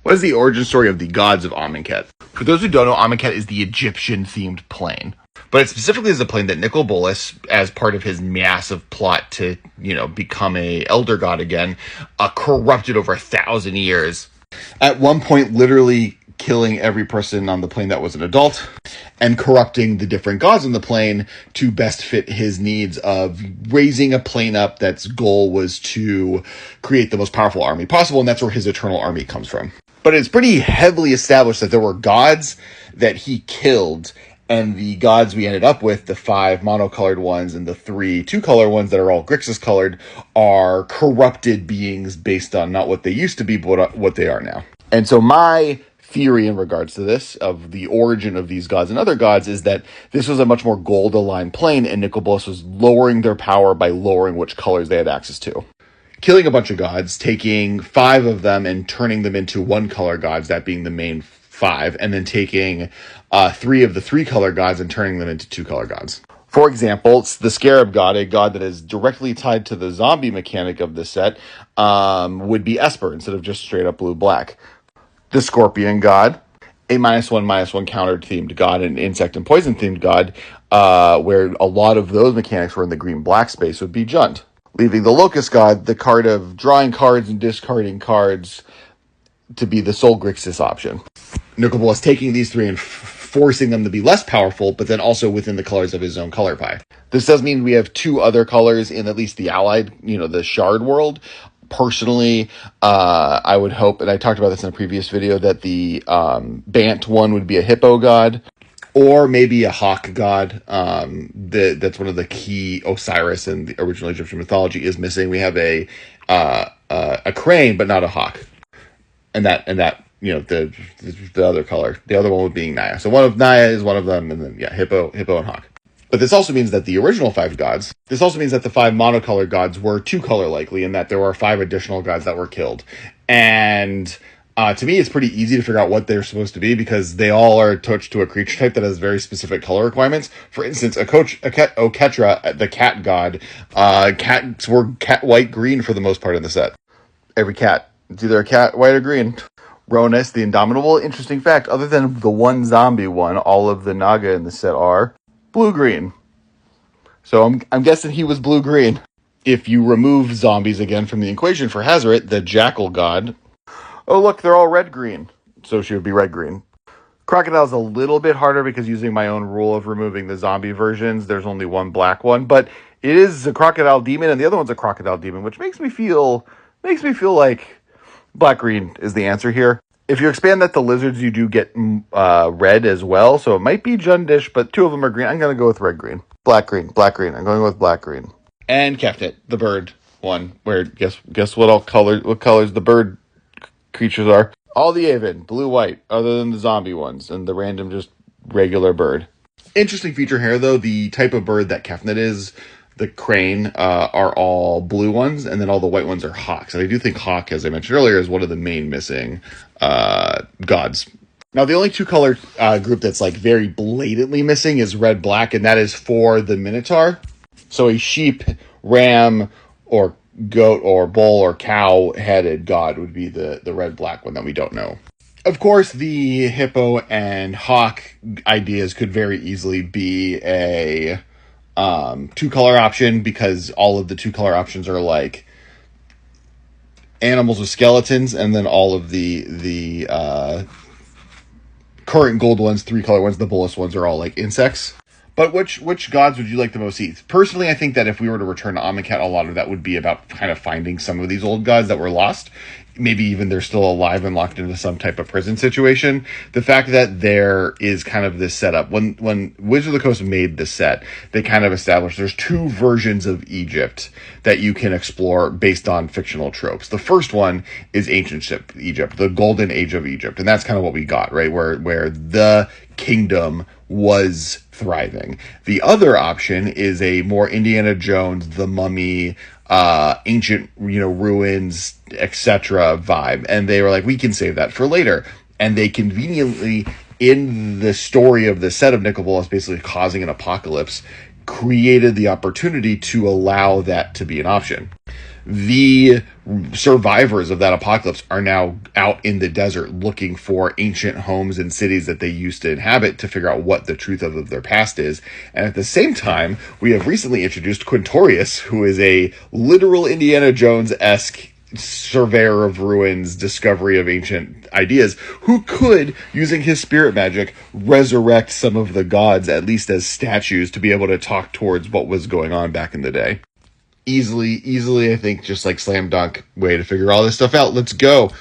What is the origin story of the gods of Amonkhet? For those who don't know, Amonkhet is the Egyptian-themed plane. But it specifically is a plane that Nicol Bolas, as part of his massive plot to, become a elder god again, corrupted over 1,000 years. At one point, literally killing every person on the plane that was an adult, and corrupting the different gods on the plane to best fit his needs of raising a plane up that's goal was to create the most powerful army possible, and that's where his eternal army comes from. But it's pretty heavily established that there were gods that he killed, and the gods we ended up with, the 5 monocolored ones and the 3 two-color ones that are all Grixis colored, are corrupted beings based on not what they used to be, but what they are now. And so my theory in regards to this, of the origin of these gods and other gods, is that this was a much more gold-aligned plane, and Nicol Bolas was lowering their power by lowering which colors they had access to. Killing a bunch of gods, taking 5 of them and turning them into one-color gods, that being the main 5, and then taking 3 of the 3-color gods and turning them into 2-color gods. For example, the Scarab god, a god that is directly tied to the zombie mechanic of the set, would be Esper instead of just straight-up blue-black. The Scorpion god, a -1/-1 counter-themed god, an insect and poison-themed god, where a lot of those mechanics were in the green-black space, would be Jund. Leaving the Locust god, the card of drawing cards and discarding cards, to be the sole Grixis option. Nicol Bolas taking these 3 and forcing them to be less powerful, but then also within the colors of his own color pie. This does mean we have 2 other colors in at least the allied, the shard world. Personally, I would hope, and I talked about this in a previous video, that the Bant one would be a hippo god, or maybe a hawk god. That's one of the key Osiris in the original Egyptian mythology is missing. We have a crane, but not a hawk, and that the other color, the other one would being Naya. So one of Naya is one of them, and then hippo and hawk. But this also means that the original 5 gods, this also means that the 5 monocolored gods were 2-color likely, and that there were 5 additional gods that were killed. And to me, it's pretty easy to figure out what they're supposed to be, because they all are attached to a creature type that has very specific color requirements. For instance, Oketra, the cat god, cats were white-green for the most part in the set. Every cat. It's either a cat, white, or green. Ronus, the Indomitable. Interesting fact, other than the one zombie one, all of the Naga in the set are blue-green. So I'm guessing he was blue-green. If you remove zombies again from the equation for Hazaret, the Jackal god, oh look, they're all red-green. So she would be red-green. Crocodile's a little bit harder because using my own rule of removing the zombie versions, there's only one black one, but it is a crocodile demon and the other one's a crocodile demon, which makes me feel like black-green is the answer here. If you expand that to lizards, you do get red as well, so it might be Jundish, but 2 of them are green. I'm going to go with red-green. Black-green. I'm going with black-green. And Kefnet, the bird one, where guess what colors the bird creatures are? All the Aven, blue-white, other than the zombie ones, and the random just regular bird. Interesting feature here, though, the type of bird that Kefnet is, the crane, are all blue ones, and then all the white ones are hawks. And I do think hawk, as I mentioned earlier, is one of the main missing gods. Now, the only 2-color group that's very blatantly missing is red-black, and that is for the Minotaur. So a sheep, ram, or goat, or bull, or cow-headed god would be the red-black one that we don't know. Of course, the hippo and hawk ideas could very easily be a 2-color option, because all of the 2-color options are animals with skeletons, and then all of the current gold ones, 3-color ones, the Bolas ones, are all insects. But which gods would you like the most see? Personally, I think that if we were to return to Amonkhet, a lot of that would be about kind of finding some of these old gods that were lost. Maybe even they're still alive and locked into some type of prison situation. The fact that there is kind of this setup. When Wizards of the Coast made the set, they kind of established there's 2 versions of Egypt that you can explore based on fictional tropes. The first one is ancient Egypt, the golden age of Egypt. And that's kind of what we got, right? Where the kingdom was thriving. The other option is a more Indiana Jones, The Mummy, ancient, ruins, etc. vibe. And they were like, we can save that for later. And they conveniently, in the story of the set of Nicol Bolas basically causing an apocalypse, created the opportunity to allow that to be an option. The survivors of that apocalypse are now out in the desert looking for ancient homes and cities that they used to inhabit to figure out what the truth of their past is. And at the same time, we have recently introduced Quintorius, who is a literal Indiana Jones-esque surveyor of ruins, discovery of ancient ideas, who could, using his spirit magic, resurrect some of the gods, at least as statues, to be able to talk towards what was going on back in the day. Easily, I think, just like slam dunk way to figure all this stuff out. Let's go.